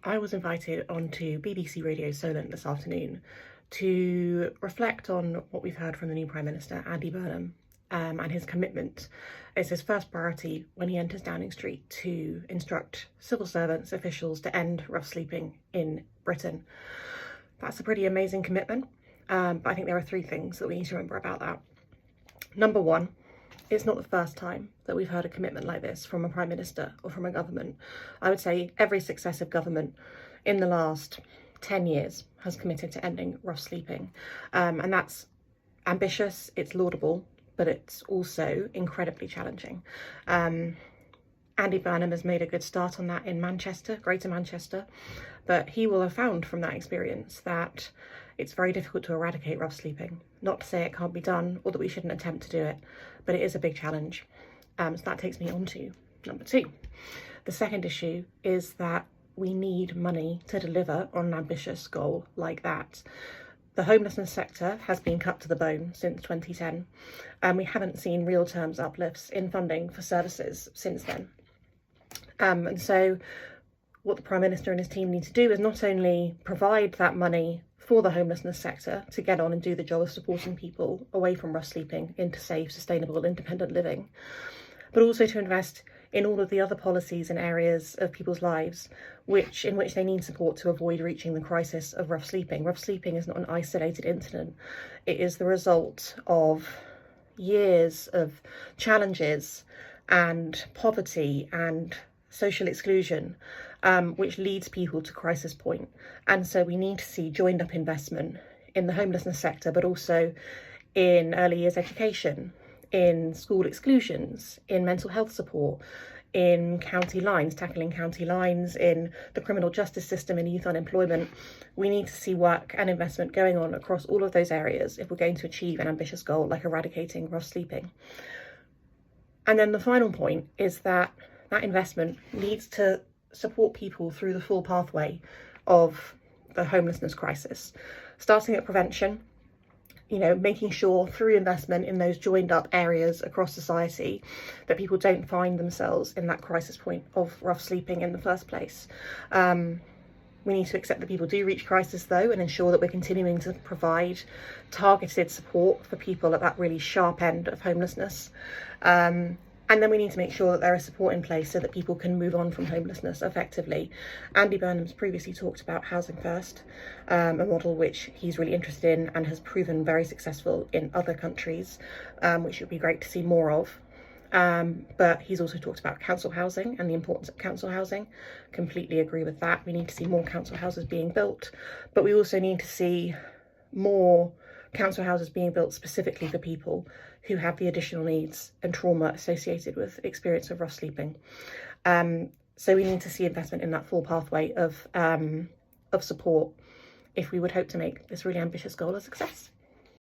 I was invited onto BBC Radio Solent this afternoon to reflect on what we've heard from the new Prime Minister, Andy Burnham, and his commitment. It's his first priority when he enters Downing Street to instruct civil servants, officials to end rough sleeping in Britain. That's a pretty amazing commitment, but I think there are three things that we need to remember about that. Number one, it's not the first time that we've heard a commitment like this from a Prime Minister or from a government. I would say every successive government in the last 10 years has committed to ending rough sleeping. And that's ambitious, it's laudable, but it's also incredibly challenging. Andy Burnham has made a good start on that in Manchester, Greater Manchester, but he will have found from that experience that it's very difficult to eradicate rough sleeping. Not to say it can't be done or that we shouldn't attempt to do it, but it is a big challenge. So that takes me on to number two. The second issue is that we need money to deliver on an ambitious goal like that. The homelessness sector has been cut to the bone since 2010, and we haven't seen real terms uplifts in funding for services since then. And so what the Prime Minister and his team need to do is not only provide that money for the homelessness sector to get on and do the job of supporting people away from rough sleeping into safe, sustainable, independent living, but also to invest in all of the other policies and areas of people's lives in which they need support to avoid reaching the crisis of rough sleeping. Rough sleeping is not an isolated incident. It is the result of years of challenges and poverty and social exclusion, which leads people to crisis point. And so we need to see joined up investment in the homelessness sector, but also in early years education, in school exclusions, in mental health support, in county lines, tackling county lines, in the criminal justice system, in youth unemployment. We need to see work and investment going on across all of those areas if we're going to achieve an ambitious goal like eradicating rough sleeping. And then the final point is that investment needs to support people through the full pathway of the homelessness crisis, starting at prevention, making sure through investment in those joined up areas across society that people don't find themselves in that crisis point of rough sleeping in the first place. We need to accept that people do reach crisis though, and ensure that we're continuing to provide targeted support for people at that really sharp end of homelessness. And then we need to make sure that there is support in place so that people can move on from homelessness effectively. Andy Burnham's previously talked about Housing First, a model which he's really interested in and has proven very successful in other countries, which would be great to see more of. But he's also talked about council housing and the importance of council housing. Completely agree with that. We need to see more council houses being built, but we also need to see more council houses being built specifically for people who have the additional needs and trauma associated with experience of rough sleeping. So we need to see investment in that full pathway of support if we would hope to make this really ambitious goal a success.